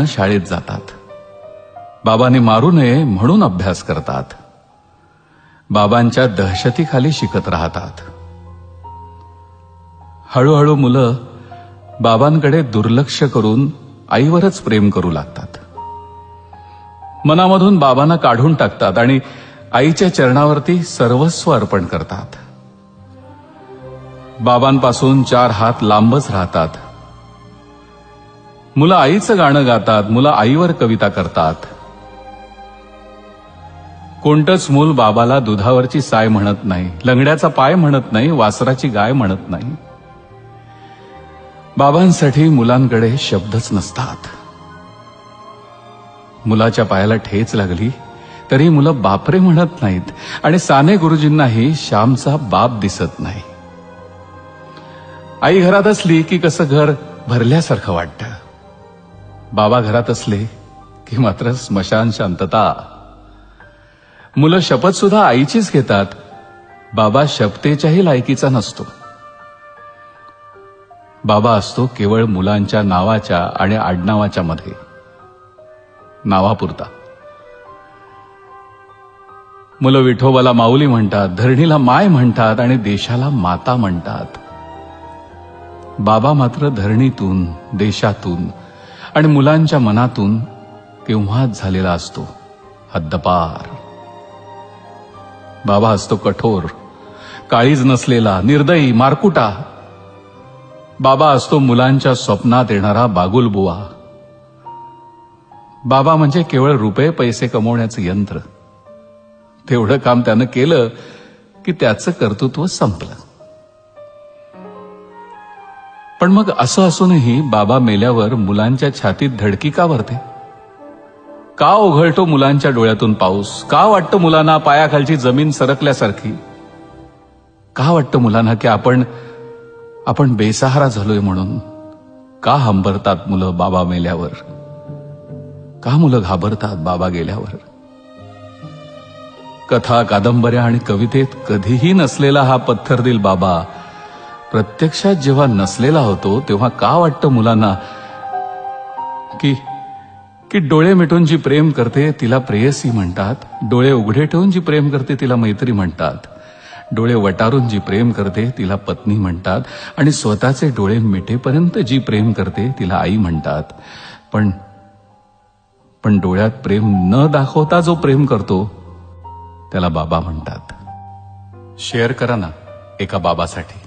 मुलं शाळेत जातात. बाबांनी मारू नये म्हणून अभ्यास करतात. बाबांच्या दहशतीखाली शिकत राहतात. हळूहळू मुलं बाबांकडे दुर्लक्ष करून आईवरच प्रेम करू लागतात. मनामधून बाबांना काढून टाकतात आणि आईच्या चरणावरती सर्वस्व अर्पण करतात. बाबांपासून 4 हात लांबच राहतात. मुलं आईचं गाणं गातात. मुलं आईवर कविता करतात. कोणतंच मूल बाबाला दुधावरची साय म्हणत नाही, लंगड्याचा पाय म्हणत नाही, वासराची गाय म्हणत नाही. बाबांसाठी मुलांकडे शब्दच नसतात. मुलाच्या पायाला ठेच लागली तरी मुलं बापरे म्हणत नाहीत आणि साने गुरुजींनाही श्यामचा बाप दिसत नाही. आई घरात असली की कसं घर भरल्यासारखं वाटतं. बाबा घरात असले की मात्र स्मशान शांतता. मुलं शपथ सुद्धा आईचीच घेतात. बाबा शपथेच्याही लायकीचा नसतो. बाबा असतो केवळ मुलांच्या नावाच्या आणि आडनावाच्या मध्ये, नावापुरता. मुलं विठोबाला माऊली म्हणतात, धरणीला माय म्हणतात आणि देशाला माता म्हणतात. बाबा मात्र धरणीतून, देशातून आणि मुलांच्या मनातून केव्हाच झालेला असतो, हद्दपार. बाबा असतो कठोर, काळीज नसलेला, निर्दयी, मारकुटा. बाबा असतो मुलांच्या स्वप्नात येणारा बागुलबुवा. बाबा म्हणजे केवळ रुपये पैसे कमवण्याचं यंत्र. तेवढं काम त्यानं केलं की त्याचं कर्तृत्व संपलं. पण मग असं असूनही बाबा मेल्यावर मुलांच्या छातीत धडकी का भरते? का ओघळतो मुलांच्या डोळ्यातून पाऊस? का वाटतं मुलांना पायाखालची जमीन सरकल्यासारखी? का वाटतं मुलांना की आपण बेसहारा झालोय म्हणून? का हंबरतात मुलं बाबा मेल्यावर? का मुलं घाबरतात बाबा गेल्यावर? कथा, कादंबऱ्या आणि कवितेत कधीही नसलेला हा पत्थरदिल बाबा प्रत्यक्षात जेव्हा नसलेला होतो तेव्हा का वाटतं मुलांना की डोळे मिटून जी प्रेम करते तिला प्रेयसी म्हणतात, डोळे उघडे ठेवून जी प्रेम करते तिला मैत्री म्हणतात, डोळे वटारून जी प्रेम करते तिला पत्नी म्हणतात आणि स्वतःचे डोळे मिटेपर्यंत जी प्रेम करते तिला आई म्हणतात. पण डोळ्यात प्रेम न दाखवता जो प्रेम करतो त्याला बाबा म्हणतात. शेअर करा ना एका बाबासाठी.